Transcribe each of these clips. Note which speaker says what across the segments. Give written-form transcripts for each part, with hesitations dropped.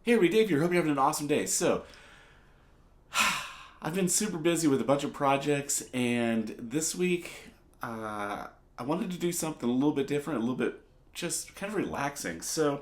Speaker 1: Hey, everybody, Dave here. Hope you're having an awesome day. So, I've been super busy with a bunch of projects, and this week I wanted to do something a little bit different, a little bit just kind of relaxing. So,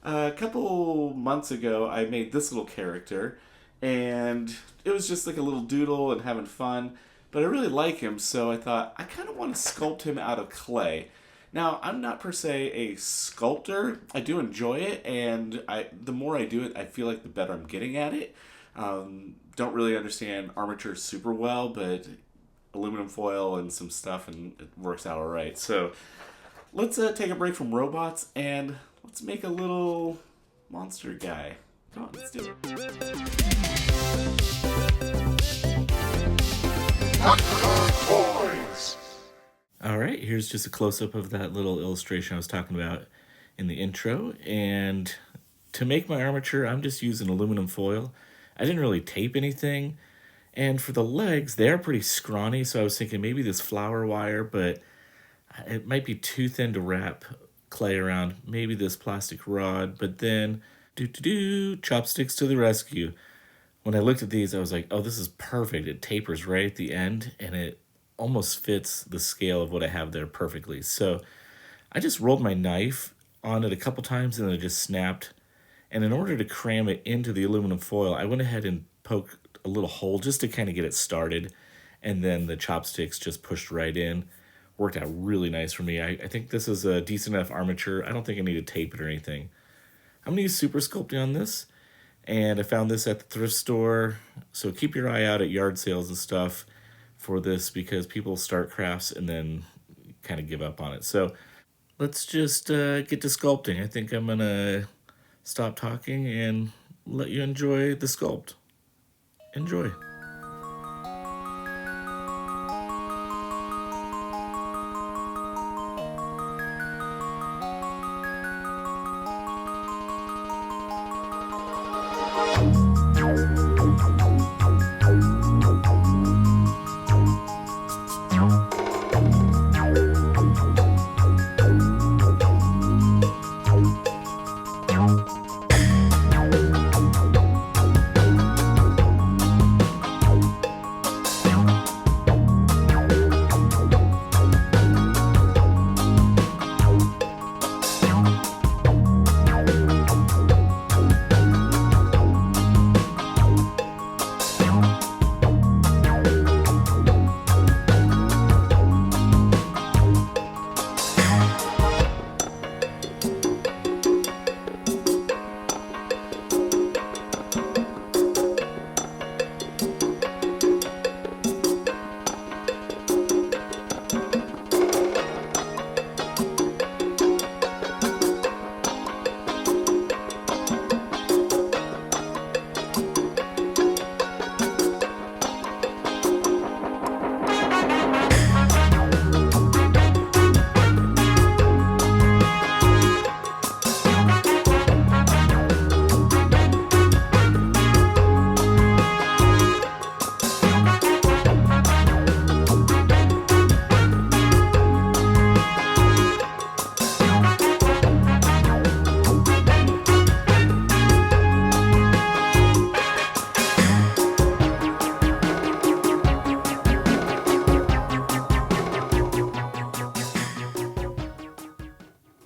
Speaker 1: a couple months ago, I made this little character, and it was just like a little doodle and having fun. But I really like him, so I thought I kind of want to sculpt him out of clay. Now, I'm not per se a sculptor. I do enjoy it, and the more I do it, I feel like the better I'm getting at it. Don't really understand armature super well, but aluminum foil and some stuff, and it works out all right. So let's take a break from robots and let's make a little monster guy. Come on, let's do it. All right, here's just a close-up of that little illustration I was talking about in the intro. And to make my armature, I'm just using aluminum foil. I didn't really tape anything. And for the legs, they're pretty scrawny, so I was thinking maybe this flower wire, but it might be too thin to wrap clay around. Maybe this plastic rod, but then, chopsticks to the rescue. When I looked at these, I was like, oh, this is perfect. It tapers right at the end, and it almost fits the scale of what I have there perfectly. So I just rolled my knife on it a couple times and then it just snapped. And in order to cram it into the aluminum foil, I went ahead and poked a little hole just to kind of get it started. And then the chopsticks just pushed right in. Worked out really nice for me. I think this is a decent enough armature. I don't think I need to tape it or anything. I'm going to use Super Sculpting on this. And I found this at the thrift store. So keep your eye out at yard sales and stuff for this, because people start crafts and then kind of give up on it. So let's just get to sculpting. I think I'm gonna stop talking and let you enjoy the sculpt. Enjoy.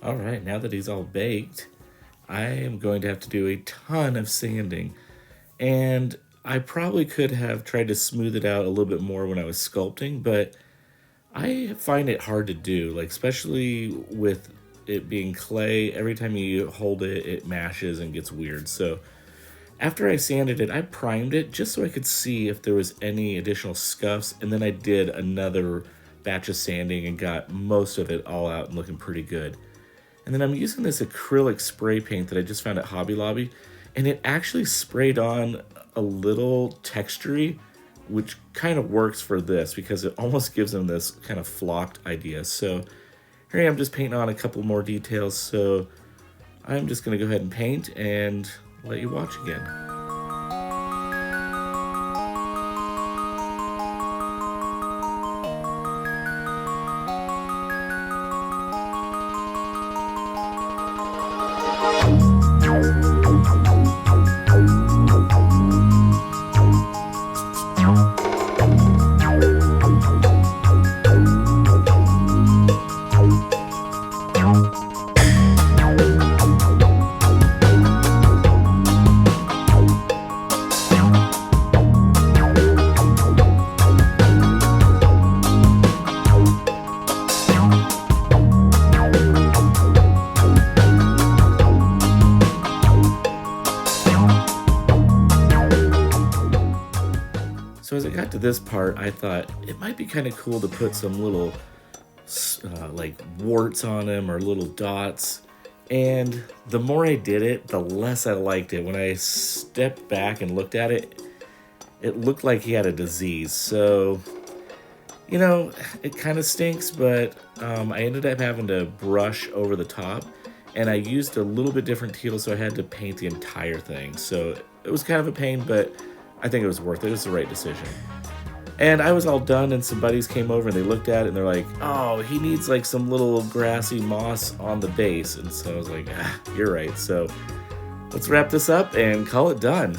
Speaker 1: All right, now that he's all baked, I am going to have to do a ton of sanding. And I probably could have tried to smooth it out a little bit more when I was sculpting, but I find it hard to do, like especially with it being clay. Every time you hold it, it mashes and gets weird. So after I sanded it, I primed it just so I could see if there was any additional scuffs. And then I did another batch of sanding and got most of it all out and looking pretty good. And then I'm using this acrylic spray paint that I just found at Hobby Lobby, and it actually sprayed on a little textury, which kind of works for this because it almost gives them this kind of flocked idea. So here I am just painting on a couple more details. So I'm just going to go ahead and paint and let you watch again. So as I got to this part, I thought it might be kind of cool to put some little like warts on him or little dots. And the more I did it, the less I liked it. When I stepped back and looked at it, it looked like he had a disease. So, it kind of stinks, but I ended up having to brush over the top. And I used a little bit different teal, so I had to paint the entire thing. So it was kind of a pain, but I think it was worth it. It was the right decision. And I was all done, and some buddies came over and they looked at it and they're like, "Oh, he needs like some little grassy moss on the base." And so I was like, "You're right." So let's wrap this up and call it done.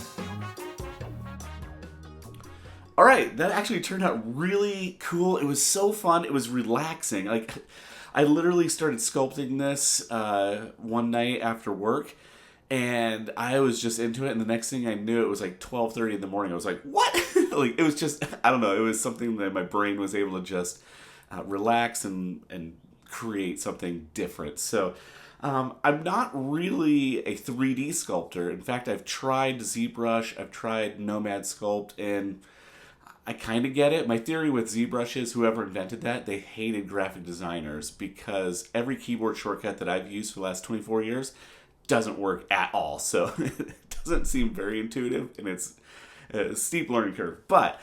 Speaker 2: All right, that actually turned out really cool. It was so fun. It was relaxing. Like, I literally started sculpting this one night after work, and I was just into it. And the next thing I knew, it was like 12:30 in the morning. I was like, "What?" Like, it was just, I don't know. It was something that my brain was able to just relax and create something different. So I'm not really a 3D sculptor. In fact, I've tried ZBrush, I've tried Nomad Sculpt, and I kind of get it. My theory with ZBrush is whoever invented that, they hated graphic designers because every keyboard shortcut that I've used for the last 24 years doesn't work at all. So it doesn't seem very intuitive, and it's a steep learning curve. But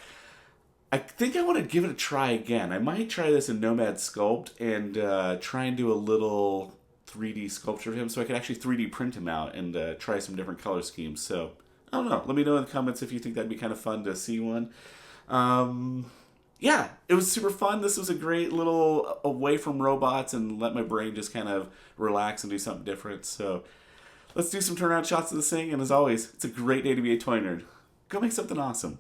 Speaker 2: I think I want to give it a try again. I might try this in Nomad Sculpt and try and do a little 3D sculpture of him so I can actually 3D print him out and try some different color schemes. So I don't know. Let me know in the comments if you think that'd be kind of fun to see one. Yeah, it was super fun. This was a great little away from robots and let my brain just kind of relax and do something different. So let's do some turnaround shots of this thing. And as always, it's a great day to be a toy nerd. Go make something awesome.